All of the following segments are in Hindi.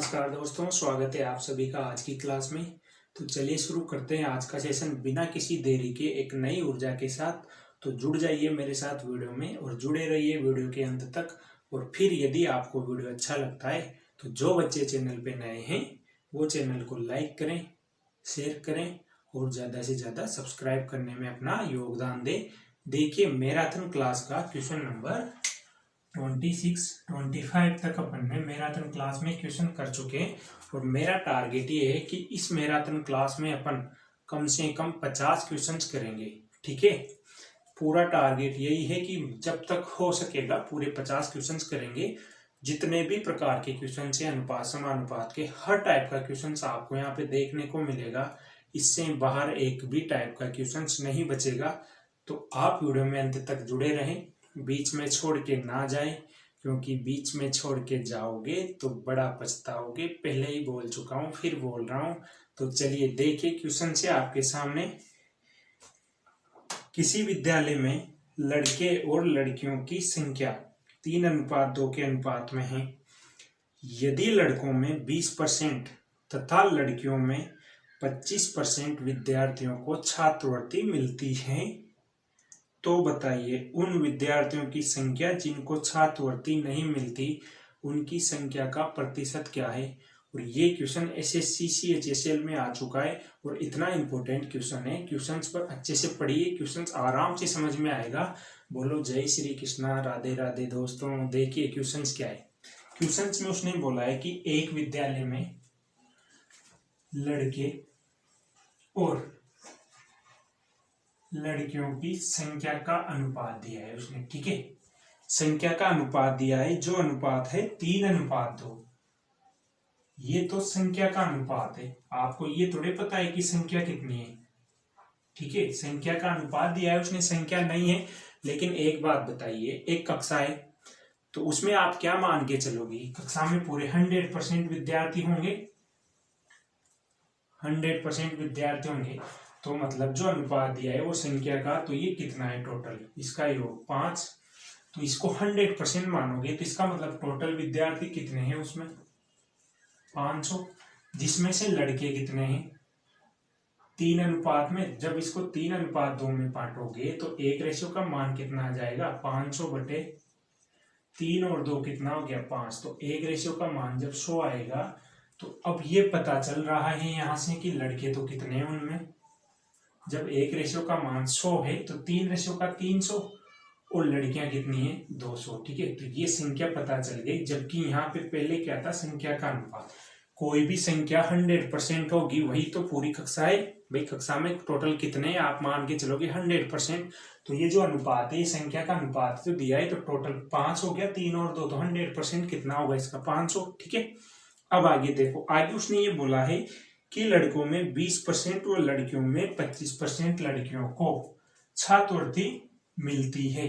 नमस्कार दोस्तों, स्वागत है आप सभी का आज की क्लास में। तो चलिए शुरू करते हैं आज का सेशन बिना किसी देरी के एक नई ऊर्जा के साथ। तो जुड़ जाइए मेरे साथ वीडियो में और जुड़े रहिए वीडियो के अंत तक। और फिर यदि आपको वीडियो अच्छा लगता है तो जो बच्चे चैनल पे नए हैं वो चैनल को लाइक करें, शेयर करें और ज़्यादा से ज़्यादा सब्सक्राइब करने में अपना योगदान दें। देखिए मैराथन क्लास का क्वेश्चन नंबर 26, 25 तक अपन ने मैराथन क्लास में क्वेश्चन कर चुके हैं। और मेरा टारगेट ये है कि इस मैराथन क्लास में अपन कम से कम 50 क्वेश्चंस करेंगे। ठीक है, पूरा टारगेट यही है कि जब तक हो सकेगा पूरे 50 क्वेश्चंस करेंगे। जितने भी प्रकार के क्वेश्चन है अनुपात समानुपात के, हर टाइप का क्वेश्चन आपको यहाँ पे देखने को मिलेगा। इससे बाहर एक भी टाइप का क्वेश्चन नहीं बचेगा। तो आप वीडियो में अंत तक जुड़े रहें, बीच में छोड़ के ना जाए, क्योंकि बीच में छोड़ के जाओगे तो बड़ा पछताओगे। पहले ही बोल चुका हूं, फिर बोल रहा हूं। तो चलिए देखिए क्वेश्चन से आपके सामने। किसी विद्यालय में लड़के और लड़कियों की संख्या 3:2 के अनुपात में है। यदि लड़कों में 20% तथा लड़कियों में 25% विद्यार्थियों को छात्रवृत्ति मिलती है, तो बताइए उन विद्यार्थियों की संख्या जिनको छात्रवृत्ति नहीं मिलती, उनकी संख्या का प्रतिशत क्या है। और ये क्वेश्चन एसएससी CHSL में आ चुका है और इतना इंपॉर्टेंट क्वेश्चन है। क्वेश्चंस पर अच्छे से पढ़िए, क्वेश्चंस आराम से समझ में आएगा। बोलो जय श्री कृष्णा, राधे राधे। दोस्तों देखिए क्वेश्चंस क्या है। क्वेश्चंस में उसने बोला है कि एक विद्यालय में लड़के और लड़कियों की संख्या का अनुपात दिया है उसने। ठीक है, संख्या का अनुपात दिया है, जो अनुपात है 3:2। ये तो संख्या का अनुपात है, आपको ये थोड़े पता है कि संख्या कितनी है। ठीक है, संख्या का अनुपात दिया है उसने, संख्या नहीं है। लेकिन एक बात बताइए, एक कक्षा है तो उसमें आप क्या मान के चलोगे, कक्षा में पूरे 100% विद्यार्थी होंगे। 100% विद्यार्थी होंगे तो मतलब जो अनुपात दिया है वो संख्या का, तो ये कितना है टोटल, इसका योग 5। तो इसको 100% मानोगे तो इसका मतलब टोटल विद्यार्थी कितने हैं उसमें 500। जिसमें से लड़के कितने हैं 3 अनुपात में। जब इसको 3:2 में बांटोगे तो 1 का मान कितना आ जाएगा 500/3 और 2 कितना हो गया 5। तो 1 का मान जब 100 आएगा तो अब ये पता चल रहा है यहां से कि लड़के तो कितने हैं उनमें। जब 1 का मान 100 है तो 3 का 300 और लड़कियां कितनी है 200। ठीक है, तो ये संख्या पता चल गई। जबकि यहाँ पे पहले क्या था, संख्या का अनुपात। कोई भी संख्या 100% होगी वही तो पूरी कक्षा है। भाई कक्षा में टोटल कितने आप मान के चलोगे 100%। तो ये जो अनुपात है, संख्या का अनुपात जो दिया है, तो टोटल 5 हो गया, 3 और 2 तो 100% कितना होगा इसका 500। ठीक है, अब आगे देखो, आगे उसने ये बोला है कि लड़कों में 20% और लड़कियों में 25% लड़कियों को छात्रवृत्ति मिलती है।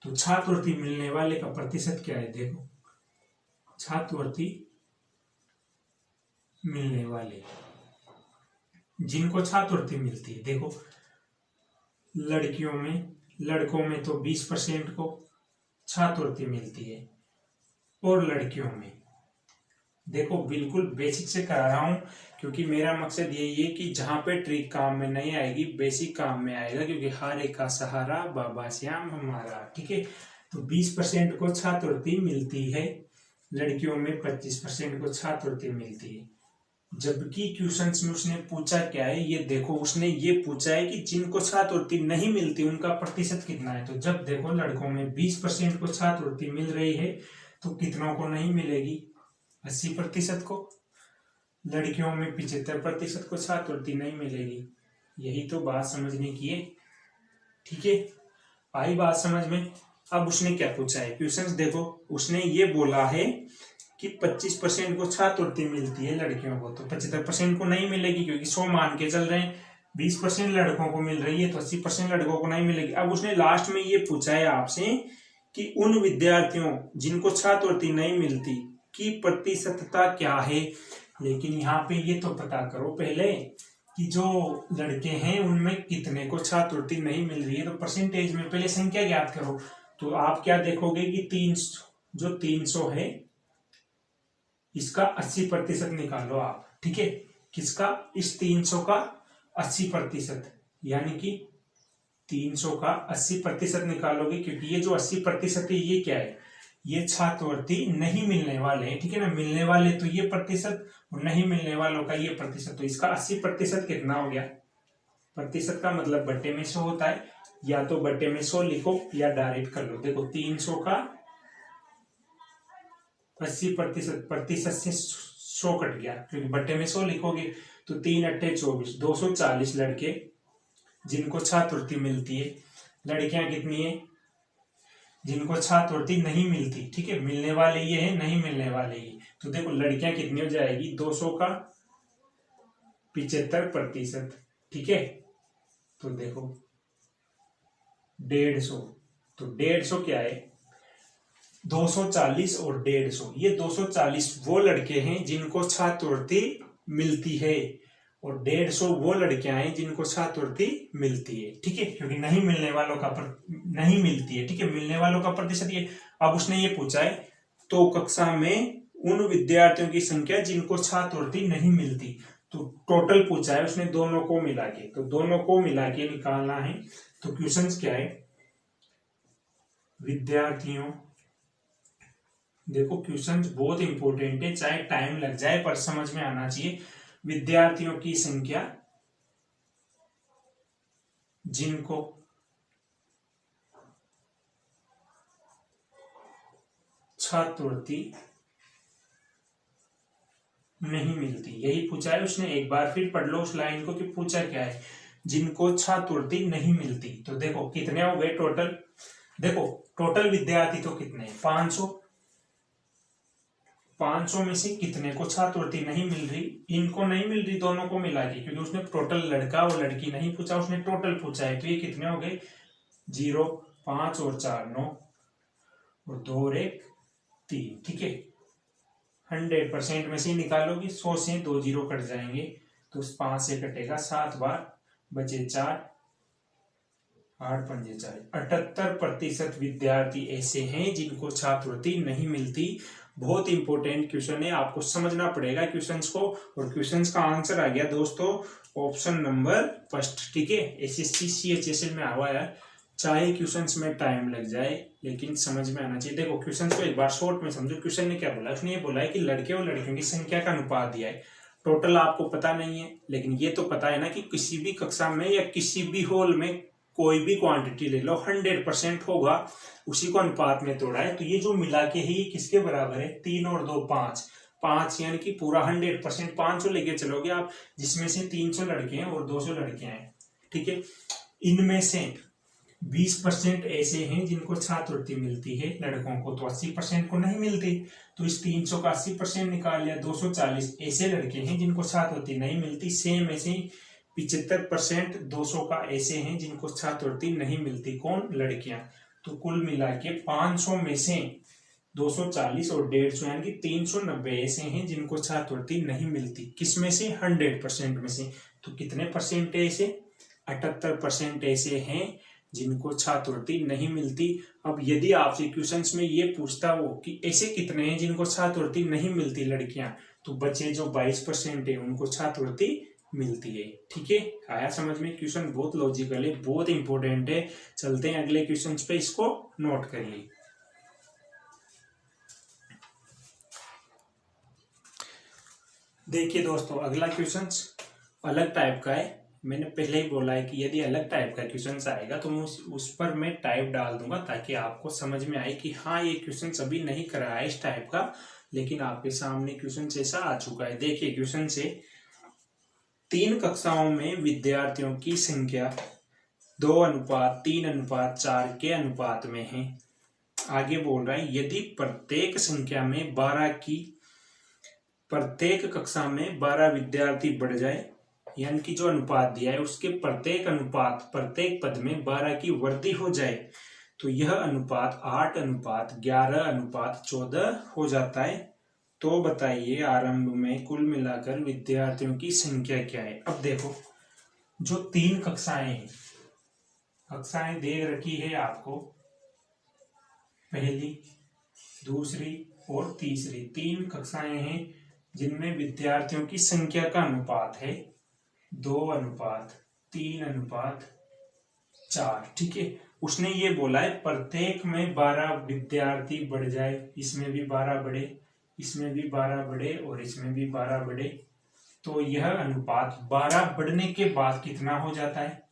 तो छात्रवृत्ति मिलने वाले का प्रतिशत क्या है, देखो छात्रवृत्ति मिलने वाले जिनको छात्रवृत्ति मिलती है, देखो लड़कों में तो 20% को छात्रवृत्ति मिलती है और लड़कियों में, देखो बिल्कुल बेसिक से करा रहा हूं क्योंकि मेरा मकसद यही है कि जहां पे ट्रिक काम में नहीं आएगी बेसिक काम में आएगा, क्योंकि हर एक का सहारा बाबा श्याम हमारा। ठीक है, तो 20% को छात्रवृत्ति मिलती है, लड़कियों में 25% को छात्रवृत्ति मिलती है। जबकि क्वेश्चंस में उसने पूछा क्या है, ये देखो उसने ये पूछा है कि जिनको छात्रवृत्ति नहीं मिलती उनका प्रतिशत कितना है। तो जब देखो लड़कों में 20% को छात्रवृत्ति मिल रही है तो कितनों को नहीं मिलेगी 80% को। लड़कियों में 75% को छात्रवृत्ति नहीं मिलेगी। यही तो बात समझने की है। ठीक है, आई बात समझ में। अब उसने क्या पूछा है, क्वेश्चंस देखो, उसने ये बोला है कि 25% को छात्रवृत्ति मिलती है लड़कियों को, तो 75% को नहीं मिलेगी क्योंकि 100 मान के चल रहे हैं। 20% लड़कों को मिल रही है तो 80% लड़कों को नहीं मिलेगी। अब उसने लास्ट में ये पूछा है आपसे कि उन विद्यार्थियों जिनको छात्रवृत्ति नहीं मिलती की प्रतिशतता क्या है। लेकिन यहाँ पे ये तो पता करो पहले कि जो लड़के हैं उनमें कितने को छात्रवृत्ति नहीं मिल रही है। तो परसेंटेज में पहले संख्या ज्ञात करो। तो आप क्या देखोगे कि 300 है इसका 80% निकालो आप, ठीक है। किसका? इस 300 का 80%, यानी कि 300 का 80% निकालोगे, क्योंकि ये जो 80% है ये क्या है? ये छात्रवृत्ति नहीं मिलने वाले हैं, ठीक है ना। मिलने वाले तो ये प्रतिशत और नहीं मिलने वालों का ये प्रतिशत, तो इसका 80% कितना हो गया? प्रतिशत का मतलब बट्टे में 100 होता है, या तो बट्टे में 100 लिखो या डायरेक्ट कर लो। देखो 300 का 80%, प्रतिशत से 100 कट गया, क्योंकि बट्टे में 100 लिखोगे तो 3 अट्ठे 24, 240 लड़के जिनको छात्रवृत्ति मिलती है। लड़कियां कितनी है जिनको छात्रवृत्ति नहीं मिलती, ठीक है। मिलने वाले ये है, नहीं मिलने वाले ये। तो देखो लड़कियां कितनी हो जाएगी? 200 का 75%, ठीक है। तो देखो 150, तो 150 क्या है? 240 और 150, ये 240 वो लड़के हैं जिनको छात्रवृत्ति मिलती है, और 150 वो लड़कियां हैं जिनको छात्रवृत्ति मिलती है, ठीक है। क्योंकि नहीं मिलने वालों का नहीं मिलती है, ठीक है। मिलने वालों का प्रतिशत ये। अब उसने ये पूछा है, तो कक्षा में उन विद्यार्थियों की संख्या जिनको छात्रवृत्ति नहीं मिलती, तो टोटल पूछा है उसने दोनों को मिला के, तो दोनों को मिला के निकालना है। तो क्वेश्चन क्या है? विद्यार्थियों, देखो क्वेश्चन बहुत इंपॉर्टेंट है, चाहे टाइम लग जाए पर समझ में आना चाहिए। विद्यार्थियों की संख्या जिनको छात्रवृत्ति नहीं मिलती, यही पूछा है उसने। एक बार फिर पढ़ लो उस लाइन को कि पूछा क्या है। जिनको छात्रवृत्ति नहीं मिलती, तो देखो कितने हो गए टोटल? देखो टोटल विद्यार्थी तो कितने हैं? 500। 500 में से कितने को छात्रवृत्ति नहीं मिल रही? इनको नहीं मिल रही, दोनों को मिला के, क्योंकि उसने टोटल लड़का और लड़की नहीं पूछा, उसने टोटल पूछा है। तो ये कितने हो गए? 0, 5 और 4 9, और 2 और 1 3, ठीक है। 100% में से निकालोगे, 100 से 2 0 कट जाएंगे, तो 5 से कटेगा 7 बार, बचे 4, 8 पंजे 4। 78% विद्यार्थी ऐसे हैं जिनको छात्रवृत्ति नहीं मिलती। बहुत इंपॉर्टेंट क्वेश्चन है, आपको समझना पड़ेगा क्वेश्चंस को। और क्वेश्चंस का आंसर आ गया दोस्तों ऑप्शन नंबर फर्स्ट, ठीक है। एसएससी सीएचएसएल में आवा है, चाहे क्वेश्चंस में टाइम लग जाए लेकिन समझ में आना चाहिए। देखो क्वेश्चंस को एक बार शॉर्ट में समझो। क्वेश्चन ने क्या बोला? उसने ये बोला है कि लड़के और लड़कियों की संख्या का अनुपात दिया है। टोटल आपको पता नहीं है, लेकिन ये तो पता है ना कि किसी भी कक्षा में या किसी भी हॉल में कोई भी क्वांटिटी ले लो 100% होगा, उसी को अनुपात में तोड़ा है। तो ये जो मिला के है ये किसके बराबर है? 3 और 2 5, 5 यानी कि पूरा 100%। 500 लेके चलोगे आप, जिसमें से 300 लड़के हैं और 200 लड़कियां हैं, ठीक है। इनमें से 20% ऐसे हैं जिनको छात्रवृत्ति मिलती है, लड़कों को तो 80% को नहीं मिलती। तो इस 300 का 80% निकाल लिया। 240 ऐसे लड़के हैं जिनको छात्रवृत्ति नहीं मिलती। सेम ऐसे 75% 200 का ऐसे हैं जिनको छात्रवृत्ति नहीं मिलती। कौन? लड़कियां। तो कुल मिला के 500 में से 240 और 150 यानी कि 390 ऐसे हैं जिनको छात्रवृत्ति नहीं मिलती। किसमें से? 100% में से। तो कितने परसेंट है ऐसे? 78% ऐसे हैं जिनको छात्रवृत्ति नहीं मिलती। अब यदि आपसे क्वेश्चंस में ये पूछता हो कि ऐसे कितने हैं जिनको छात्रवृत्ति नहीं मिलती लड़कियां, तो बचे जो 22% है उनको छात्रवृत्ति मिलती है, ठीक है। आया समझ में? क्वेश्चन बहुत लॉजिकल है, बहुत इंपॉर्टेंट है। चलते हैं अगले क्वेश्चन पे, इसको नोट करिए। देखिए दोस्तों अगला क्वेश्चन अलग टाइप का है। मैंने पहले ही बोला है कि यदि अलग टाइप का क्वेश्चन आएगा तो उस पर मैं टाइप डाल दूंगा, ताकि आपको समझ में आए कि हाँ ये क्वेश्चन अभी नहीं करा है इस टाइप का, लेकिन आपके सामने क्वेश्चन ऐसा आ चुका है। देखिए क्वेश्चन से 3 कक्षाओं में विद्यार्थियों की संख्या 2:3:4 के अनुपात में है। आगे बोल रहा है यदि प्रत्येक संख्या में 12 की प्रत्येक कक्षा में 12 विद्यार्थी बढ़ जाए, यानी कि जो अनुपात दिया है उसके प्रत्येक पद में 12 की वृद्धि हो जाए, तो यह अनुपात 8:11:14 हो जाता है। तो बताइए आरंभ में कुल मिलाकर विद्यार्थियों की संख्या क्या है? अब देखो जो 3 कक्षाएं दे रखी है आपको, पहली, दूसरी, और तीसरी, 3 कक्षाएं हैं जिनमें विद्यार्थियों की संख्या का अनुपात है 2:3:4। ठीक है, उसने ये बोला है प्रत्येक में 12 विद्यार्थी बढ़ जाए, इसमें भी 12 बढ़े, इसमें भी 12 बढ़े और इसमें भी 12 बढ़े, तो यह अनुपात 12 बढ़ने के बाद कितना हो जाता है?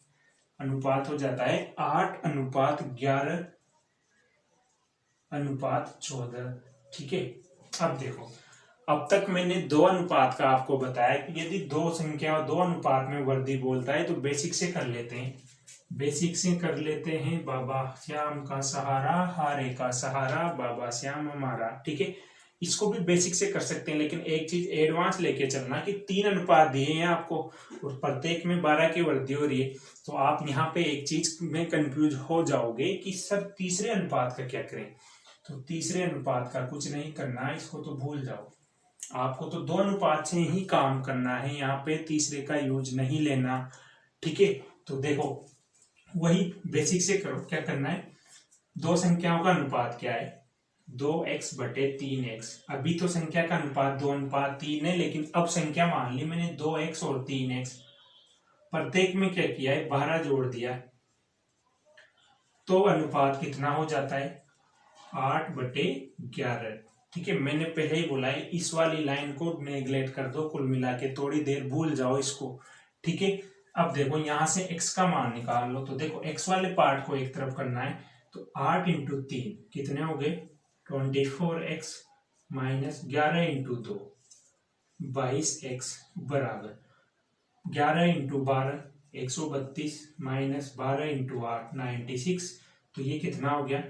अनुपात हो जाता है 8:11:14। ठीक है, अब देखो, अब तक मैंने 2 अनुपात का आपको बताया कि यदि 2 संख्या 2 अनुपात में वृद्धि बोलता है तो बेसिक से कर लेते हैं। बेसिक से कर लेते हैं। बाबा श्याम का सहारा, हारे का सहारा, बाबा श्याम हमारा। ठीक है, इसको भी बेसिक से कर सकते हैं, लेकिन एक चीज एडवांस लेके चलना कि 3 अनुपात दिए हैं आपको और प्रत्येक में 12 की वृद्धि हो रही है, तो आप यहाँ पे एक चीज में कंफ्यूज हो जाओगे कि सर तीसरे अनुपात का क्या करें। तो तीसरे अनुपात का कुछ नहीं करना, इसको तो भूल जाओ, आपको तो 2 अनुपात से ही काम करना है, यहाँ पे तीसरे का यूज नहीं लेना। ठीक है, तो देखो वही बेसिक से करो। क्या करना है, 2 संख्याओं का अनुपात क्या है? 2x/3x। अभी तो संख्या का अनुपात 2:3 है, लेकिन अब संख्या मान ली मैंने 2x और 3x, प्रत्येक में क्या किया है? 12 जोड़ दिया, तो अनुपात कितना हो जाता है? 8/11। ठीक है, मैंने पहले ही बोला है इस वाली लाइन को नेग्लेक्ट कर दो, कुल मिला के थोड़ी देर भूल जाओ इसको। ठीक है, अब देखो यहां से x का मान निकाल लो, तो देखो x वाले पार्ट को एक तरफ करना है, तो 8 × 3 कितने हो गए? 24x माइनस 11 × 2 22x बराबर 11 × 12 132 माइनस 12 × 8 96। तो ये कितना हो गया?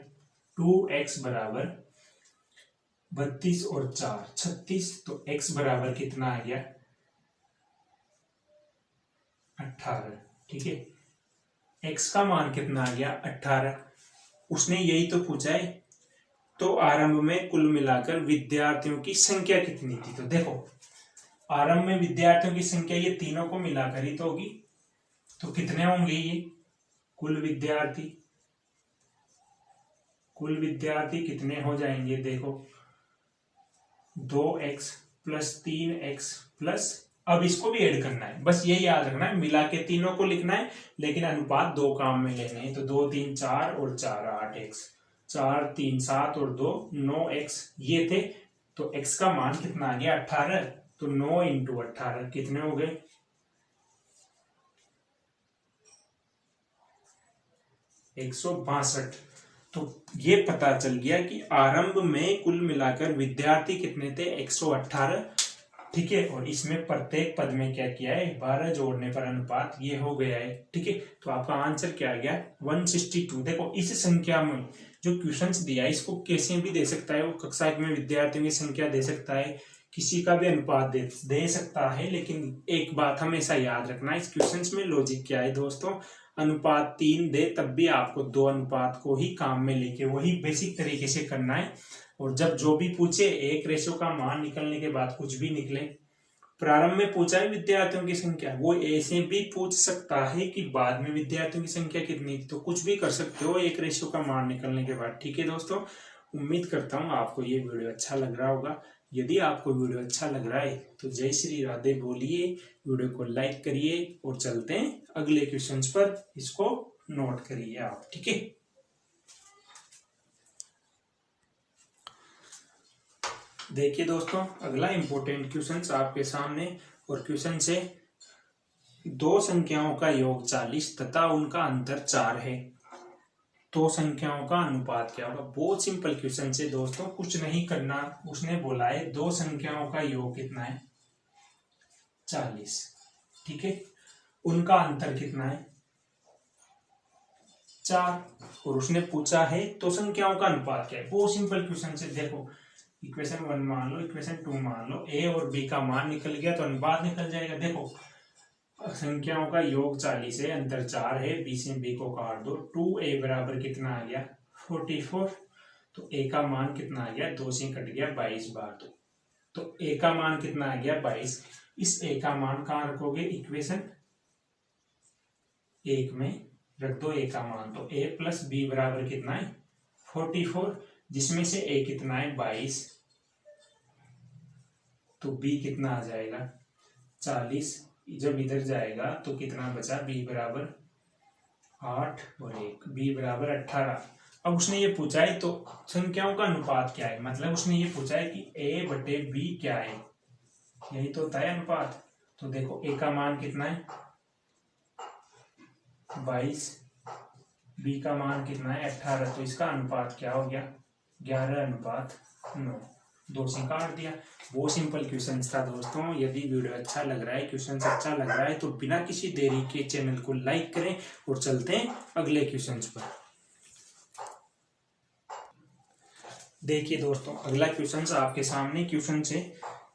2x बराबर 32 और 4 36। तो x बराबर कितना आ गया? 18। ठीक है, x का मान कितना आ गया? 18। उसने यही तो पूछा है, तो आरंभ में कुल मिलाकर विद्यार्थियों की संख्या कितनी थी? तो देखो आरंभ में विद्यार्थियों की संख्या ये तीनों को मिलाकर ही तो होगी, तो कितने होंगे ये कुल विद्यार्थी कितने हो जाएंगे? देखो 2x + 3x प्लस, अब इसको भी ऐड करना है, बस यही याद रखना है, मिला के तीनों को लिखना है, लेकिन अनुपात 2 काम में लेने हैं। तो 2 3 4 और 4 8x, 4 3 7 और 2 9x ये थे, तो x का मान कितना आ गया? 18। तो 9 × 18 कितने हो गए? 162। तो ये पता चल गया कि आरंभ में कुल मिलाकर विद्यार्थी कितने थे? 118। ठीक है, और इसमें प्रत्येक पद में क्या किया है? 12 जोड़ने पर अनुपात ये हो गया है। ठीक है, तो आपका आंसर क्या आ गया? 162। देखो इस संख्या में जो क्वेश्चंस दिया है इसको कैसे भी दे सकता है, वो कक्षा में विद्यार्थियों की संख्या दे सकता है, किसी का भी अनुपात दे सकता है, लेकिन एक बात हमेशा याद रखना, इस क्वेश्चंस में लॉजिक क्या है दोस्तों? अनुपात 3 दे तब भी आपको 2 अनुपात को ही काम में लेके वही बेसिक तरीके से करना है। और जब जो भी पूछे 1 का मान निकलने के बाद कुछ भी निकले, प्रारंभ में पूछा है विद्यार्थियों की संख्या, वो ऐसे भी पूछ सकता है कि बाद में विद्यार्थियों की संख्या कितनी थी, तो कुछ भी कर सकते हो 1 का मान निकलने के बाद। ठीक है दोस्तों, उम्मीद करता हूँ आपको ये वीडियो अच्छा लग रहा होगा। यदि आपको वीडियो अच्छा लग रहा है तो जय श्री राधे बोलिए, वीडियो को लाइक करिए और चलते हैं अगले क्वेश्चंस पर, इसको नोट करिए आप। ठीक है, देखिए दोस्तों अगला इंपॉर्टेंट क्वेश्चन आपके सामने, और क्वेश्चन से 2 संख्याओं का योग 40 तथा उनका अंतर 4 है, 2 संख्याओं का अनुपात क्या होगा? बहुत सिंपल क्वेश्चन से दोस्तों, कुछ नहीं करना। उसने बोला है 2 संख्याओं का योग कितना है? 40। ठीक है, उनका अंतर कितना है? 4। और उसने पूछा है तो संख्याओं का अनुपात क्या है? बहुत सिंपल क्वेश्चन से देखो, इक्वेशन 1 मान लो, इक्वेशन 2 मान लो, ए और बी का मान निकल गया तो अनुपात निकल जाएगा। देखो संख्याओं का योग 40 है, अंतर 4 है, बी से बी को काट दो, 2a बराबर कितना आ गया? 44। तो a का मान कितना आ गया? 2 से कट गया 22 बार 2, तो a का मान कितना आ गया? 22। इस a का मान कहाँ रखोगे? इक्वेशन 1 में रख दो a का मान, तो a + b बराबर कितना है? 44, जिसमें से a कितना है? 22 तो b कितना आ जाएगा 40। जब इधर जाएगा तो कितना बचा, b बराबर 8 और 1, b बराबर 18। अब उसने ये पूछा है तो संख्याओं का अनुपात क्या है, मतलब उसने ये पूछा है कि a बटे b क्या है, यही तो होता है अनुपात। तो देखो a का मान कितना है 22, b का मान कितना है 18, तो इसका अनुपात क्या हो गया 11:9, 2 से काट दिया। वो सिंपल क्वेश्चन था दोस्तों। यदि वीडियो अच्छा लग रहा है, क्वेश्चन अच्छा लग रहा है तो बिना किसी देरी के चैनल को लाइक करें और चलते हैं अगले क्वेश्चन पर। देखिए दोस्तों अगला क्वेश्चन आपके सामने क्वेश्चन है,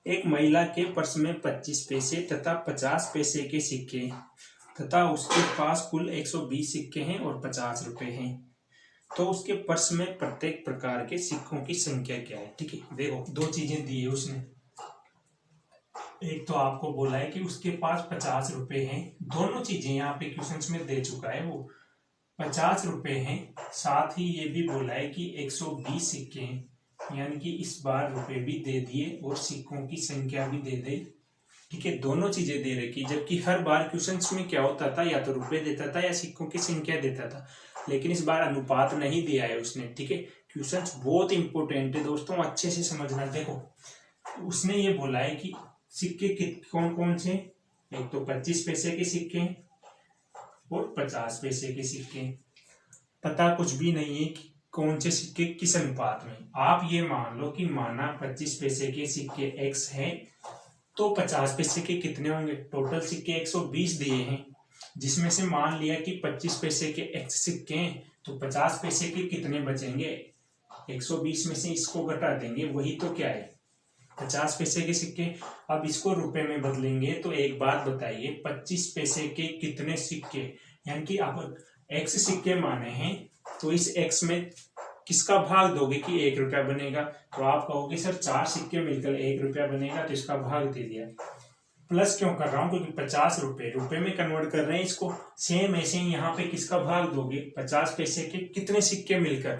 एक महिला के पर्स में 25 पैसे तथा 50 पैसे के सिक्के तथा उसके पास कुल 120 सिक्के हैं और 50 रुपए हैं, तो उसके पर्स में प्रत्येक प्रकार के सिक्कों की संख्या क्या है। ठीक है, देखो 2 चीजें दी है उसने। एक तो आपको बोला है कि उसके पास 50 रुपए हैं, दोनों चीजें यहाँ पे क्वेश्चन में दे चुका है, वो 50 रुपए हैं, साथ ही ये भी बोला है कि 120 सिक्के हैं, यानी कि इस बार रुपए भी दे दिए और सिक्कों की संख्या भी दे दी। ठीक है, दोनों चीजें दे रखी, जबकि हर बार क्वेश्चंस में क्या होता था, या तो रुपए देता था या सिक्कों की संख्या देता था, लेकिन इस बार अनुपात नहीं दिया है उसने। ठीक है, क्वेश्चंस बहुत इंपॉर्टेंट है दोस्तों, अच्छे से समझना। देखो उसने ये बोला है कि सिक्के कौन कौन से, एक तो 25 पैसे के सिक्के और 50 पैसे के सिक्के, पता कुछ भी नहीं है कि कौन से सिक्के किस अनुपात में। आप ये मान लो कि माना 25 पैसे के सिक्के x हैं, तो 50 पैसे के कितने होंगे, टोटल सिक्के 120 दिए हैं, जिसमें से मान लिया कि 25 पैसे के x सिक्के हैं, तो 50 पैसे के कितने बचेंगे, 120 में से इसको घटा देंगे, वही तो क्या है 50 पैसे के सिक्के। अब इसको रुपए में बदलेंगे तो एक बात बताइए, 25 पैसे के कितने सिक्के, यानी कि आप x सिक्के माने हैं, तो इस x में किसका भाग दोगे कि 1 रुपया बनेगा, तो आप कहोगे सर 4 सिक्के मिलकर 1 रुपया बनेगा, तो इसका भाग दे दिया। प्लस क्यों कर रहा हूं, क्योंकि 50 रुपए में कन्वर्ट कर रहे हैं इसको। सेम ऐसे ही यहाँ पे किसका भाग दोगे, 50 पैसे के कितने सिक्के मिलकर,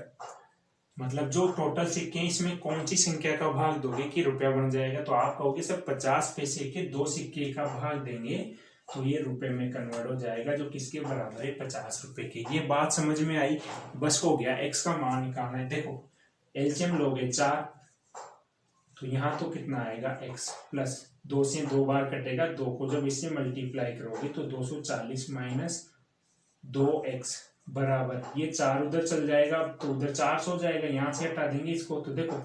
मतलब जो टोटल सिक्के इसमें कौन सी संख्या का भाग दोगे कि रुपया बन जाएगा, तो आप कहोगे सर 50 पैसे के 2 सिक्के का भाग देंगे, तो ये रुपए में कन्वर्ट हो जाएगा, जो किसके बराबर है 50 रुपए के। ये बात समझ में आई, बस हो गया। x का मान निकालना है। देखो एलसीएम लोगे 4, तो यहाँ तो कितना आएगा x प्लस 2 से 2 बार कटेगा, 2 को जब इससे मल्टीप्लाई करोगे तो 240 माइनस 2x बराबर, ये 4 उधर चल जाएगा तो उधर 400 हो जाएगा, यहाँ से हटा देंगे इसको, तो देखो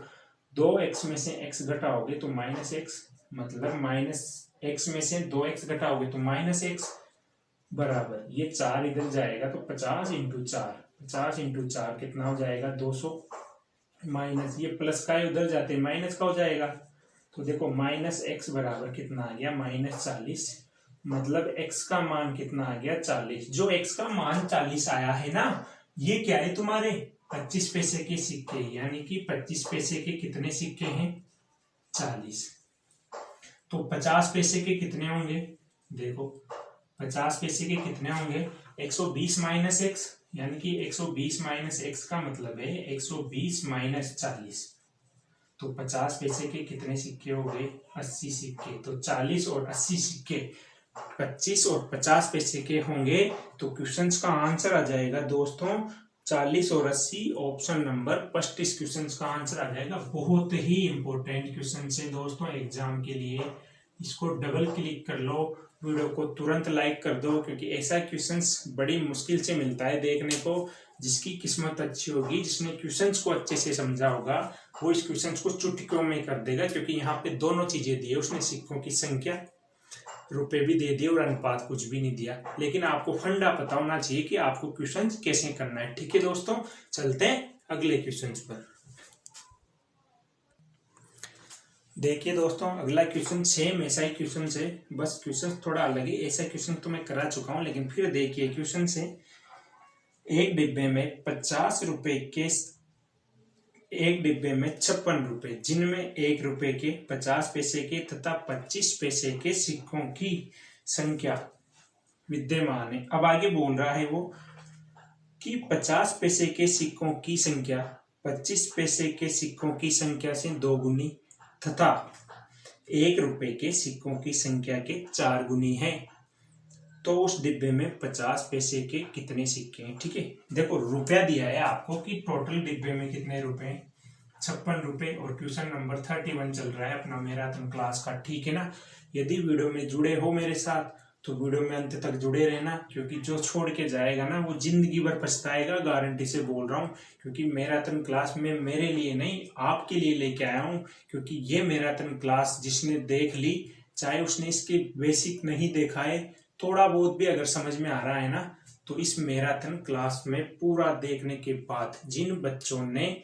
2x में से x घटाओगे तो माइनस x, मतलब माइनस x में से 2x घटाओगे तो माइनस x बराबर, ये 4 इधर जाएगा तो 50 इंटू 4, 50 इंटू 4 कितना हो जाएगा 200, माइनस ये प्लस का उधर जाते माइनस का हो जाएगा, तो देखो माइनस x बराबर कितना आ गया -40, मतलब x का मान कितना आ गया 40। जो x का मान 40 आया है ना, ये क्या है तुम्हारे 25 पैसे के सिक्के, यानी कि 25 पैसे के कितने सिक्के हैं 40, तो 50 पैसे के कितने होंगे, देखो 50 पैसे के कितने होंगे 120 माइनस x, यानी कि 120 माइनस x का मतलब है 120 माइनस 40, तो 50 पैसे के कितने सिक्के हो गए 80 सिक्के, तो 40 और 80 सिक्के 25 और 50 पैसे के होंगे, तो क्वेश्चन का आंसर आ जाएगा दोस्तों 40 और 80, ऑप्शन नंबर फर्स्ट इस क्वेश्चन का आंसर आ जाएगा। बहुत ही इंपॉर्टेंट क्वेश्चन है दोस्तों एग्जाम के लिए, इसको डबल क्लिक कर लो, वीडियो को तुरंत लाइक कर दो, क्योंकि ऐसा क्वेश्चंस बड़ी मुश्किल से मिलता है देखने को। जिसकी किस्मत अच्छी होगी, जिसने क्वेश्चंस को अच्छे से समझा होगा, वो इस क्वेश्चंस को चुटकियों में कर देगा, क्योंकि यहाँ पे दोनों चीजें दी है उसने, सिक्कों की संख्या, रुपए भी दे दिए और अनुपात कुछ भी नहीं दिया, लेकिन आपको फंडा पता होना चाहिए कि आपको क्वेश्चन कैसे करना है। ठीक है दोस्तों, चलते हैं अगले क्वेश्चन पर। देखिए दोस्तों अगला क्वेश्चन सेम ऐसा ही क्वेश्चन है, बस क्वेश्चन थोड़ा अलग है। ऐसा क्वेश्चन तो मैं करा चुका हूं, लेकिन फिर देखिए क्वेश्चन से, एक डिब्बे में 50 रुपए के, एक डिब्बे में 56 रुपए, जिनमें 1 रुपए के, 50 पैसे के तथा 25 पैसे के सिक्कों की संख्या विद्यमान है। अब आगे बोल रहा है वो कि 50 पैसे के सिक्कों की संख्या 25 पैसे के सिक्कों की संख्या से 2 गुनी तथा ₹1 के सिक्कों की संख्या के 4 गुनी है, तो उस डिब्बे में 50 पैसे के कितने सिक्के हैं। ठीक है, देखो रुपया दिया है आपको कि टोटल डिब्बे में कितने रुपए हैं, 56 रुपए, और क्वेश्चन नंबर 31 चल रहा है अपना मैराथन क्लास का। ठीक है ना, यदि वीडियो में जुड़े हो मेरे साथ तो वीडियो में अंत तक जुड़े रहना, क्योंकि जो छोड़ के जाएगा ना वो जिंदगी भर पछताएगा, गारंटी से बोल रहा हूँ। क्योंकि मैराथन क्लास में मेरे लिए नहीं आपके लिए लेके आया हूँ, क्योंकि ये मैराथन क्लास जिसने देख ली, चाहे उसने इसके बेसिक नहीं देखा है, थोड़ा बहुत भी अगर समझ में आ रहा है ना, तो इस मैराथन क्लास में पूरा देखने के बाद जिन बच्चों ने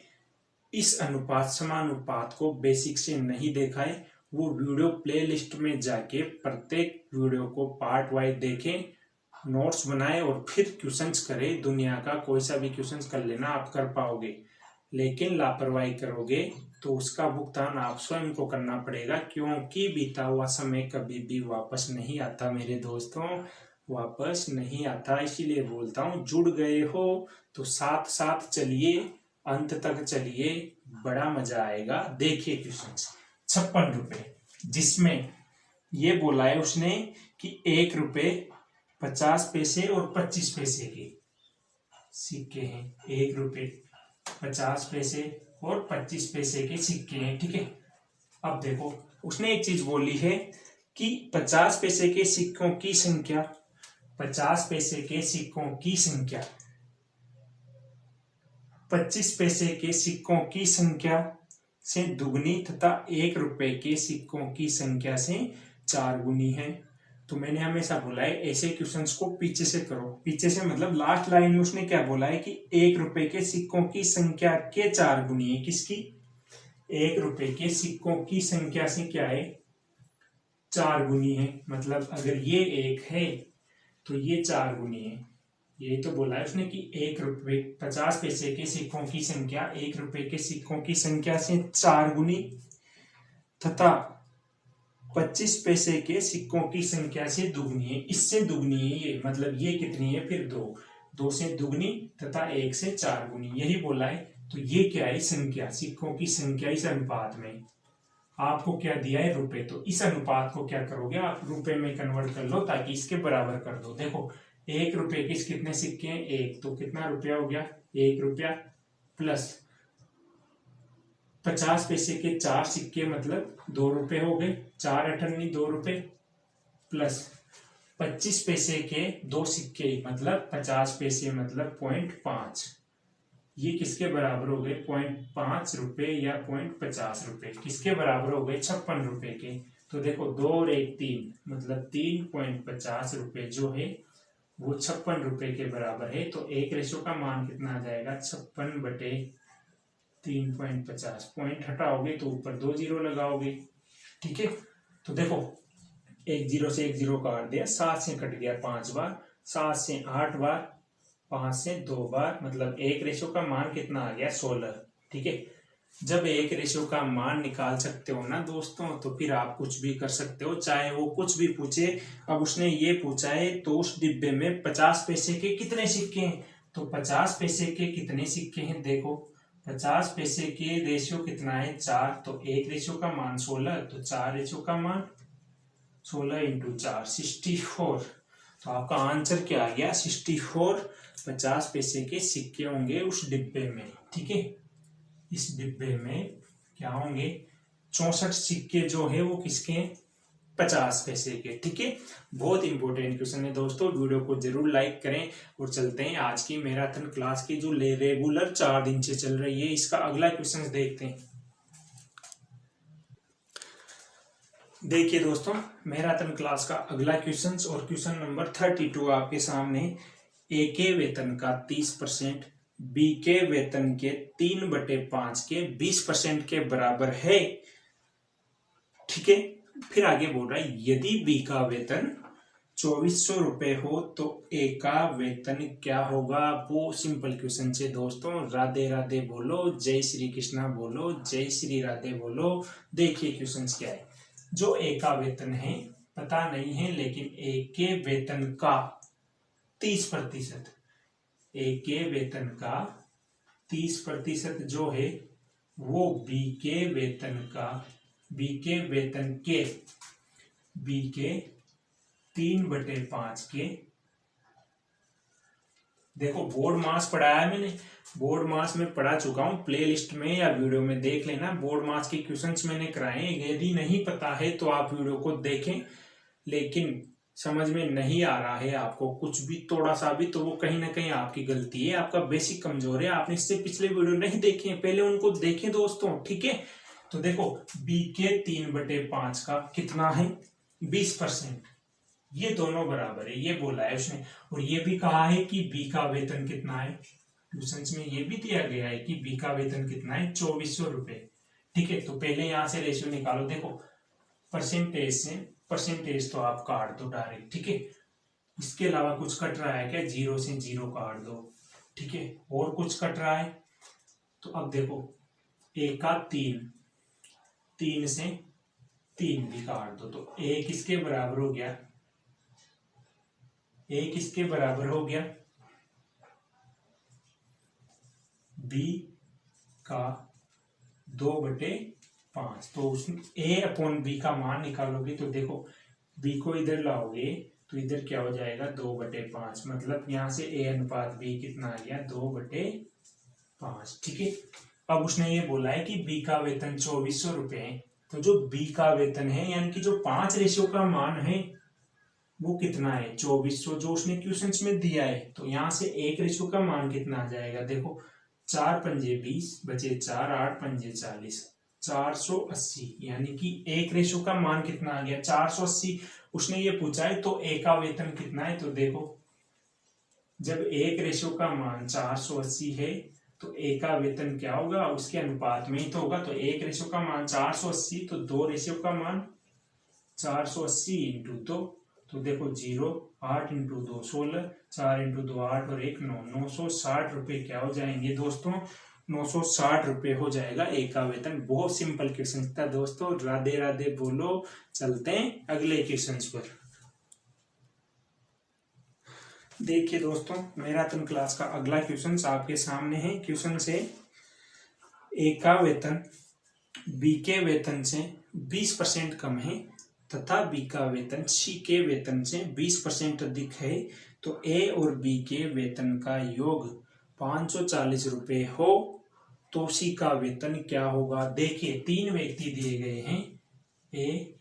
इस अनुपात समानुपात को बेसिक से नहीं देखा है, वो वीडियो प्लेलिस्ट में जाके प्रत्येक वीडियो को पार्ट वाइज देखें, नोट्स बनाए और फिर क्वेश्चंस करें। दुनिया का कोई सा भी क्वेश्चंस कर लेना, आप कर पाओगे। लेकिन लापरवाही करोगे तो उसका भुगतान आप स्वयं को करना पड़ेगा, क्योंकि बीता हुआ समय कभी भी वापस नहीं आता मेरे दोस्तों, वापस नहीं आता। इसीलिए बोलता हूँ, जुड़ गए हो तो साथ साथ चलिए, अंत तक चलिए, बड़ा मजा आएगा। देखिए क्वेश्चन, 56 रुपए, जिसमें ये बोला है उसने कि ₹1 50 और 25 पैसे के सिक्के हैं। ₹1 50 और 25 पैसे के सिक्के हैं। ठीक है, अब देखो उसने एक चीज बोली है कि 50 पैसे के सिक्कों की संख्या, 50 पैसे के सिक्कों की संख्या 25 पैसे के सिक्कों की संख्या से दुगनी तथा ₹1 के सिक्कों की संख्या से 4 गुनी है। तो मैंने हमेशा बोला है ऐसे क्वेश्चंस को पीछे से करो। पीछे से मतलब लास्ट लाइन में उसने क्या बोला है कि ₹1 के सिक्कों की संख्या के 4 गुनी है। किसकी? ₹1 के सिक्कों की संख्या से क्या है, 4 गुनी है। मतलब अगर ये 1 है तो ये 4 गुनी है। यही तो बोला है उसने कि ₹1 50 पैसे के सिक्कों की संख्या ₹1 के सिक्कों की संख्या से 4 गुनी तथा 25 पैसे के सिक्कों की संख्या से दुगनी है। इससे दुगनी है ये, मतलब ये कितनी है फिर 2 से दुगनी तथा 1 से 4 गुनी, यही बोला है। तो ये क्या है, संख्या, सिक्कों की संख्या इस अनुपात में। आपको क्या दिया है, रुपए, तो इस अनुपात को क्या करोगे आप, रुपए में कन्वर्ट कर लो ताकि इसके बराबर कर दो। देखो ₹1 के कितने सिक्के हैं, 1, तो कितना रुपया हो गया, ₹1 प्लस 50 पैसे के 4 सिक्के मतलब ₹2 हो गए, 4 अठन्नी ₹2 प्लस 25 पैसे के 2 सिक्के मतलब 50 पैसे मतलब 0.5, ये किसके बराबर हो गए, ₹0.5 या ₹0.50, किसके बराबर हो गए, ₹56 के। तो देखो 2 और 1 3, मतलब ₹3.50 जो है वो ₹56 के बराबर है। तो एक रेशो का मान कितना आ जाएगा, 56/3.50, पॉइंट हटाओगे तो ऊपर 2 जीरो लगाओगे। ठीक है, तो देखो 1 जीरो से 1 जीरो काट दिया, 7 से कट गया 5 बार, 7 से 8 बार, 5 से 2 बार, मतलब एक रेशो का मान कितना आ गया, 16। ठीक है, जब एक रेशो का मान निकाल सकते हो ना दोस्तों, तो फिर आप कुछ भी कर सकते हो, चाहे वो कुछ भी पूछे। अब उसने ये पूछा है तो उस डिब्बे में 50 पैसे के कितने सिक्के हैं, तो 50 पैसे के कितने सिक्के हैं, देखो 50 पैसे के रेशियो कितना है, 4, तो एक रेशियो का मान 16, तो 4 रेशियो का मान 16 × 4 64। तो आपका आंसर क्या आ गया, 64 50 पैसे के सिक्के होंगे उस डिब्बे में। ठीक है, इस डिब्बे में क्या होंगे, 64 सिक्के जो है वो किसके हैं, 50 पैसे के। ठीक है, बहुत इंपॉर्टेंट क्वेश्चन है दोस्तों, वीडियो को जरूर लाइक करें। और चलते हैं आज की मैराथन क्लास की जो रेगुलर 4 दिन से चल रही है, इसका अगला क्वेश्चन देखते हैं। देखिए दोस्तों, मैराथन क्लास का अगला क्वेश्चन और क्वेश्चन नंबर 32 आपके सामने। ए के वेतन का 30% बी के वेतन के 3/5 के 20% के बराबर है। ठीक है, फिर आगे बोल रहा है यदि बी का वेतन 2400 हो तो ए का वेतन क्या होगा। वो सिंपल क्वेश्चन है दोस्तों, राधे राधे बोलो, जय श्री कृष्णा बोलो, जय श्री राधे बोलो। देखिए क्वेश्चन क्या है, जो ए का वेतन है पता नहीं है, लेकिन ए के वेतन का 30%, ए के वेतन का 30% जो है वो बी के वेतन का बी के वेतन के, बी के 3/5 के, देखो बोर्ड मास पढ़ाया है मैंने, बोर्ड मास में पढ़ा चुका हूं, प्ले लिस्ट में या वीडियो में देख लेना, बोर्ड मास के क्वेश्चंस मैंने कराए हैं। यदि नहीं पता है तो आप वीडियो को देखें, लेकिन समझ में नहीं आ रहा है आपको कुछ भी थोड़ा सा भी, तो वो कहीं ना कहीं आपकी गलती है, आपका बेसिक कमजोर है, आपने इससे पिछले वीडियो नहीं देखे हैं, पहले उनको देखें दोस्तों, ठीक है। तो देखो बी के 3/5 का कितना है 20%, ये दोनों बराबर है, ये बोला है उसने। और ये भी कहा है कि बी का वेतन कितना है, क्वेश्चन में ये भी दिया गया है कि बी का वेतन कितना है 2400 रुपए, ठीक है। तो पहले यहां से रेशियो निकालो, देखो परसेंटेज से, परसेंटेज तो आप काट दो डायरेक्ट, ठीक है। इसके अलावा कुछ कट रहा है क्या, 0 से 0 काट दो, ठीक है। और कुछ कट रहा है, तो अब देखो ए का 3 से 3 भी काट दो, तो ए किसके बराबर हो गया, ए किसके बराबर हो गया, बी का 2/5। तो उसमें ए अपॉन बी का मान निकालोगे, तो देखो बी को इधर लाओगे तो इधर क्या हो जाएगा 2/5, मतलब यहां से ए अनुपात बी कितना आ गया 2/5, ठीक है। अब उसने ये बोला है कि बी का वेतन 2400 रुपए है, तो जो बी का वेतन है यानी कि जो 5 रेशियो का मान है वो कितना है 2400, जो उसने क्वेश्चंस में दिया है। तो यहां से 1 रेशियो का मान कितना आ जाएगा, देखो 4 पंजे 20 बचे 4, 8 पंजे 40, 480, यानी कि 1 रेशियो का मान कितना आ गया 480। उसने ये पूछा है तो ए का वेतन कितना है, तो देखो जब 1 रेशियो का मान 480 है तो ए का वेतन क्या होगा, उसके अनुपात में ही तो होगा। तो 1 रेशियो का मान 480, तो 2 रेशियो का मान 480 इंटू 2, तो देखो 0, 8 इंटू 2 16, 4 इंटू 2 8 और 1 9, 960 रुपए क्या हो जाएंगे दोस्तों, 960 रुपए हो जाएगा एक का वेतन। बहुत सिंपल क्वेश्चन था दोस्तों, राधे राधे बोलो। चलते हैं अगले क्वेश्चन पर। देखिए दोस्तों मैराथन क्लास का अगला क्वेश्चन आपके सामने है। क्वेश्चन से ए का वेतन बी के वेतन से 20% कम है तथा बी का वेतन सी के वेतन से 20% अधिक है, तो ए और बी के वेतन का योग 540 रुपए हो तो सी का वेतन क्या होगा। देखिए 3 व्यक्ति दिए गए हैं, ए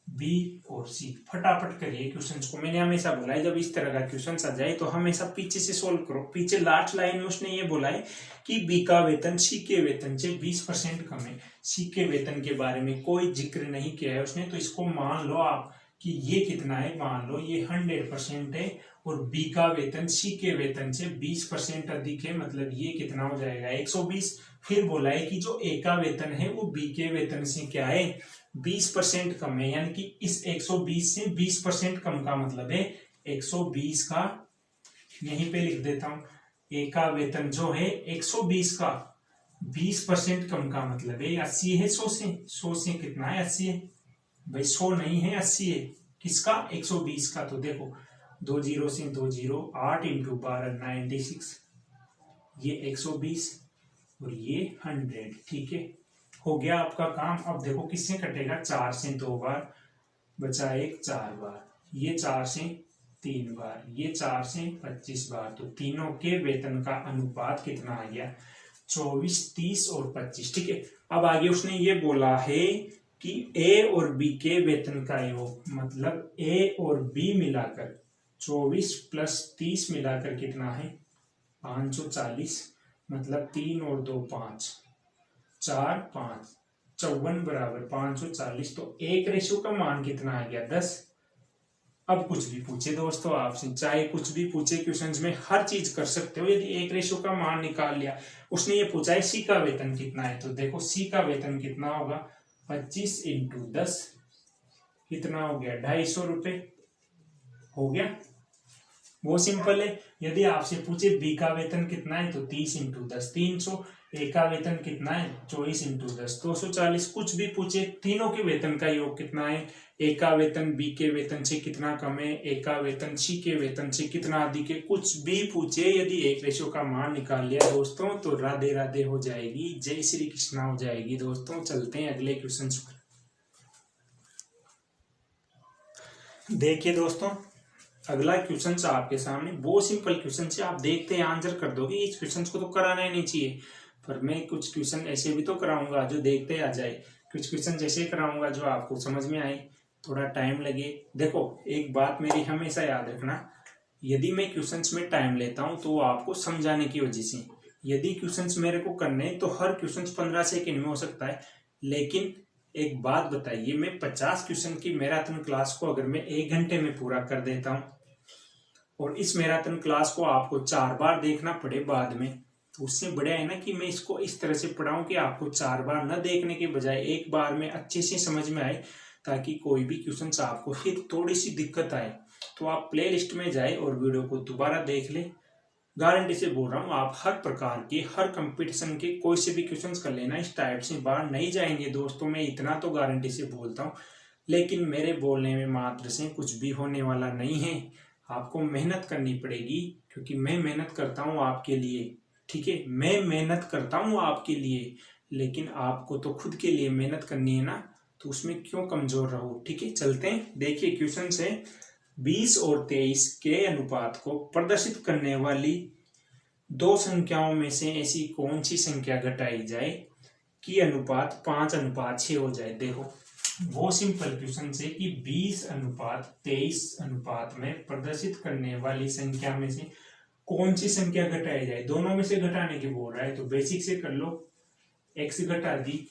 बी और सी। फटाफट करिए क्वेश्चंस को, मैंने हमेशा बोला है जब इस तरह का क्वेश्चन आ जाए तो हमेशा पीछे से सोल्व करो। पीछे लास्ट लाइन में उसने ये बोला है कि बी का वेतन सी के वेतन से 20% कम है। सी के वेतन के बारे में कोई जिक्र नहीं किया है उसने, तो इसको मान लो आप कि ये कितना है, मान लो ये 100% है और बी का वेतन सी के वेतन से 20% अधिक है, मतलब ये कितना हो जाएगा 120। फिर बोला है कि जो ए का वेतन है वो बी के वेतन से क्या है 20% कम है, यानी कि इस 120 से 20% कम का मतलब है 120 का, यहीं पे लिख देता हूं, ए का वेतन जो है 120 का 20% कम का मतलब है 80 है 100 से। 100 से कितना है 80 है भाई, 100 नहीं है 80 है, किसका 120 का। तो देखो 2 0 से 2 0, 8 इंटू 12 96, ये 120 और ये 100, ठीक है। हो गया आपका काम। अब देखो किससे कटेगा, 4 से 2 बार बचा 1, 4 बार, ये 4 से 3 बार, ये 4 से 25 बार, तो तीनों के वेतन का अनुपात कितना आ गया 24, 30 और 25, ठीक है। अब आगे उसने ये बोला है कि ए और बी के वेतन का योग, मतलब ए और बी मिलाकर 24 प्लस 30 मिलाकर कितना है 540, मतलब 3 और 2 5, 4 5 54 बराबर 540, तो 1 रेशियो का मान कितना आ गया 10। अब कुछ भी पूछे दोस्तों आपसे, चाहे कुछ भी पूछे क्वेश्चंस में हर चीज कर सकते हो। यदि 1 रेशियो का मान निकाल लिया, उसने ये पूछा है सी का वेतन कितना है, तो देखो सी का वेतन कितना होगा 25 इंटू 10, कितना हो गया 250 रुपए, हो गया। वो सिंपल है। यदि आपसे पूछे बी का वेतन कितना है, तो 30 इंटू 10 300, ए का वेतन कितना है 24 इंटू 10 240, कुछ भी पूछे, तीनों के वेतन का योग कितना है, ए का वेतन बी के वेतन से कितना कम है, ए का वेतन सी के वेतन से कितना अधिक है, कुछ भी पूछे, यदि 1 रेशियो का मान निकाल लिया दोस्तों तो राधे राधे हो जाएगी, जय श्री कृष्णा हो जाएगी दोस्तों। चलते हैं अगले क्वेश्चन पर। देखिए दोस्तों, अगला क्वेश्चन आपके सामने बहुत सिंपल क्वेश्चन से, आप देखते हैं आंसर कर दोगे। इस क्वेश्चन को तो कराना ही नहीं चाहिए, पर मैं कुछ क्वेश्चन ऐसे भी तो कराऊंगा जो देखते आ जाए, कुछ क्वेश्चन ऐसे कराऊंगा जो आपको समझ में आए, थोड़ा टाइम लगे। देखो, एक बात मेरी हमेशा याद रखना, यदि मैं क्वेश्चंस में टाइम लेता हूं तो आपको समझाने की वजह से। यदि क्वेश्चंस मेरे को करने तो हर क्वेश्चन 15 सेकंड में हो सकता है, लेकिन एक बात बताइए, मैं 50 क्वेश्चन की मैराथन क्लास को अगर मैं 1 घंटे में पूरा कर देता हूं, और इस मैराथन क्लास को आपको 4 बार देखना पड़े बाद में, तो उससे बढ़िया है ना कि मैं इसको इस तरह से पढ़ाऊं कि आपको 4 बार न देखने के बजाय एक बार में अच्छे से समझ में आए, ताकि कोई भी क्वेश्चन आपको फिर थोड़ी सी दिक्कत आए तो आप प्ले लिस्ट में जाए और वीडियो को दोबारा देख ले। गारंटी से बोल रहा हूँ, आप हर प्रकार के, हर कंपटीशन के कोई से भी क्वेश्चंस कर लेना, इस टाइप से बाहर नहीं जाएंगे दोस्तों, मैं इतना तो गारंटी से बोलता हूँ। लेकिन मेरे बोलने में मात्र से कुछ भी होने वाला नहीं है, आपको मेहनत करनी पड़ेगी, क्योंकि मैं मेहनत करता हूँ आपके लिए। ठीक है, मैं मेहनत करता हूँ आपके लिए, लेकिन आपको तो खुद के लिए मेहनत करनी है ना, तो उसमें क्यों कमजोर रहो। ठीक है, चलते हैं। देखिए क्वेश्चन से, 20 और 23 के अनुपात को प्रदर्शित करने वाली दो संख्याओं में से ऐसी कौन सी संख्या घटाई जाए कि अनुपात 5:6 हो जाए। देखो, वो सिंपल क्वेश्चन से कि 20 अनुपात 23 अनुपात में प्रदर्शित करने वाली संख्या में से कौन सी संख्या घटाई जाए, दोनों में से घटाने की बोल रहा है, तो बेसिक से कर लो। x घटा दी,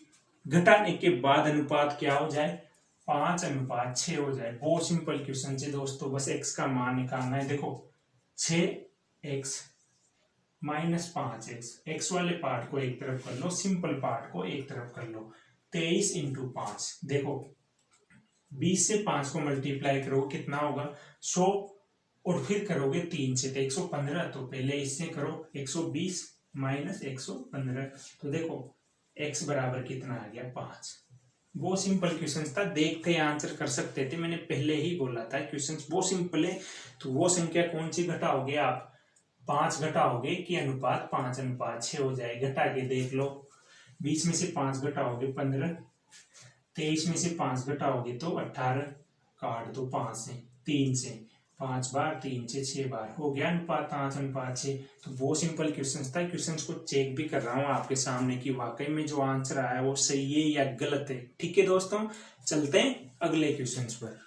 घटाने के बाद अनुपात क्या हो जाए, 5:6 हो जाए। बहुत सिंपल क्वेश्चन से दोस्तों, बस x का मान निकालना है। देखो, 6x माइनस 5x, x वाले पार्ट को एक तरफ कर लो, सिंपल पार्ट को एक तरफ कर लो। 23 इंटू 5, देखो 20 से 5 को मल्टीप्लाई करोगे कितना होगा, 100, और फिर करोगे 3 से तो 115, तो पहले इससे करो 120 माइनस 115, तो देखो x बराबर कितना आ गया, 5। वो सिंपल क्वेश्चन था, देखते आंसर कर सकते थे, मैंने पहले ही बोला था क्वेश्चन वो सिंपल है। तो वो संख्या कौन सी घटाओगे आप, 5 घटाओगे कि अनुपात 5:6 हो जाए। घटा के देख लो, 20 में से 5 घटाओगे 15, 23 में से 5 घटाओगे तो 18, काट दो 5 से, 3 से 5 बार, 3 से 6 बार, हो गया अनुपात 5:6। तो वो सिंपल क्वेश्चन था, क्वेश्चन को चेक भी कर रहा हूँ आपके सामने कि वाकई में जो आंसर आया वो सही है या गलत है। ठीक है दोस्तों, चलते हैं अगले क्वेश्चन पर।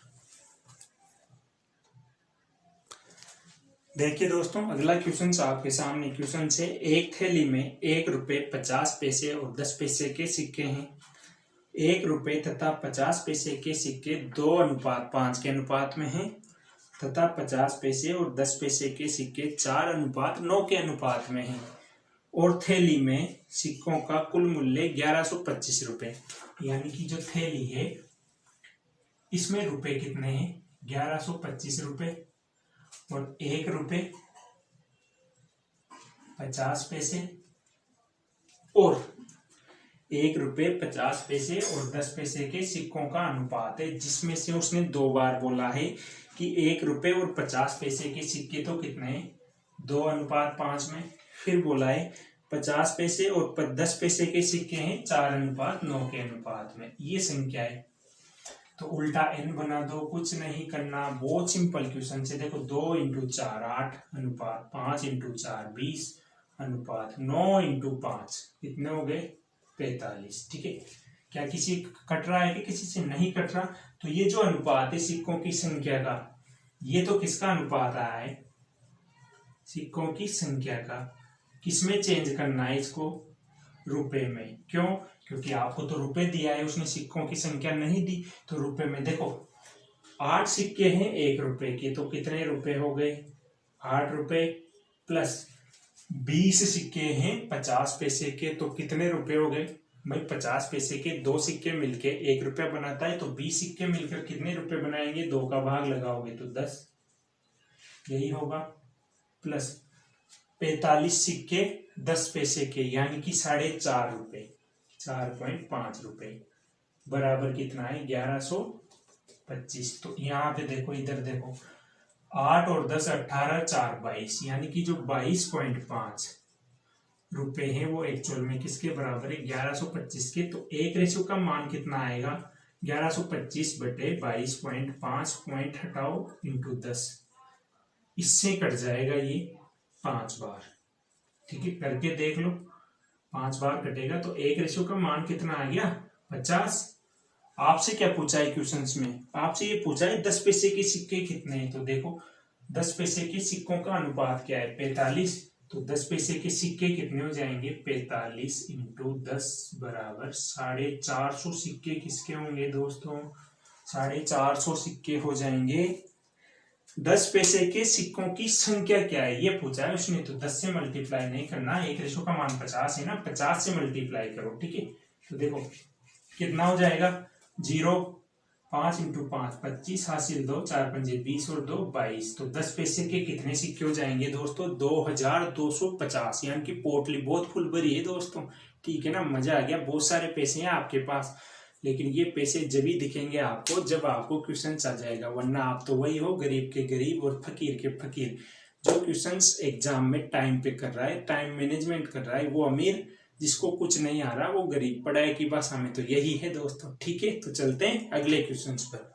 देखिए दोस्तों, अगला क्वेश्चन आपके सामने क्वेश्चन से, एक थैली में 1 रुपए 50 पैसे और 10 पैसे के सिक्के हैं। 1 रुपए तथा 50 पैसे के सिक्के 2:5 के अनुपात में हैं, तथा 50 पैसे और 10 पैसे के सिक्के 4:9 के अनुपात में हैं, और थैली में सिक्कों का कुल मूल्य 1125 रुपए। यानी कि जो थैली है इसमें रुपए कितने हैं, 1125 रुपए, और 1 रुपए 50 पैसे और 1 रुपए 50 पैसे और 10 पैसे के सिक्कों का अनुपात है, जिसमें से उसने 2 बार बोला है कि 1 रुपए और 50 पैसे के सिक्के तो कितने हैं, 2:5 में। फिर बोला है 50 पैसे और 10 पैसे के सिक्के हैं 4:9 के अनुपात में। ये संख्या है, तो उल्टा n बना दो, कुछ नहीं करना, बहुत सिंपल क्वेश्चन से। देखो 2 इंटू 4 8 अनुपात 5 इंटू 4 20 अनुपात 9 इंटू 5 कितने हो गए, 45। ठीक है, क्या किसी कट रहा है कि किसी से नहीं कट रहा। तो ये जो अनुपात है सिक्कों की संख्या का, ये तो किसका अनुपात आया है, सिक्कों की संख्या का। किसमें चेंज करना है इसको, रुपए में। क्यों, क्योंकि आपको तो रुपए दिया है, उसने सिक्कों की संख्या नहीं दी, तो रुपए में। देखो 8 सिक्के हैं 1 रुपए के, तो कितने रुपए हो गए, 8 रुपए, प्लस 20 सिक्के हैं 50 पैसे के, तो कितने रुपए हो गए भाई, 50 पैसे के 2 सिक्के मिलके 1 रुपया बनाता है, तो 20 सिक्के मिलकर कितने रुपए बनाएंगे, 2 का भाग लगाओगे तो 10, यही होगा। प्लस 45 सिक्के 10 पैसे के, यानी कि 4.5 रुपए, 4.5 रुपए बराबर कितना है, 1125। तो यहाँ पे देखो, इधर देखो 8 और 10 18 4 22, यानी कि जो 22.5 रुपए है वो एक्चुअल में किसके बराबर है, 1125 के। तो 1 रेशो का मान कितना आएगा, 1125 बटे 22.5 पॉइंट हटाओ इंटू 10, इससे कट जाएगा ये 5 बार। ठीक है, करके देख लो, 5 बार कटेगा तो 1 का मान कितना आ गया 50। आपसे क्या पूछा है क्वेश्चंस में, आपसे ये पूछा है 10 पैसे के सिक्के कितने हैं। तो देखो 10 पैसे के सिक्कों का अनुपात क्या है 45, तो 10 पैसे के सिक्के कितने हो जाएंगे 45 इंटू 10 बराबर 450 सिक्के किसके होंगे दोस्तों, 450 सिक्के हो जाएंगे। 10 पैसे के सिक्कों की संख्या क्या है ये पूछा है उसने, तो 10 से मल्टीप्लाई नहीं करना, 1 का मान 50 है ना, 50 से मल्टीप्लाई करो। ठीक है, तो देखो कितना हो जाएगा 0, 5 इंटू 5 25 हासिल 2, 4 पंजे 20 और 2 22। तो 10 पैसे के कितने सिक्के हो जाएंगे दोस्तों 2250, यानी कि पोटली बहुत फुल भरी है दोस्तों। ठीक है ना, मजा आ गया, बहुत सारे पैसे हैं आपके पास, लेकिन ये पैसे जब ही दिखेंगे आपको जब आपको क्वेश्चन आ जाएगा, वरना आप तो वही हो गरीब के गरीब और फकीर के फकीर। जो क्वेश्चंस एग्जाम में टाइम पे कर रहा है, टाइम मैनेजमेंट कर रहा है, वो अमीर, जिसको कुछ नहीं आ रहा वो गरीब। पढ़ाई की भाषा में तो यही है दोस्तों। ठीक है, तो चलते हैं अगले क्वेश्चंस पर।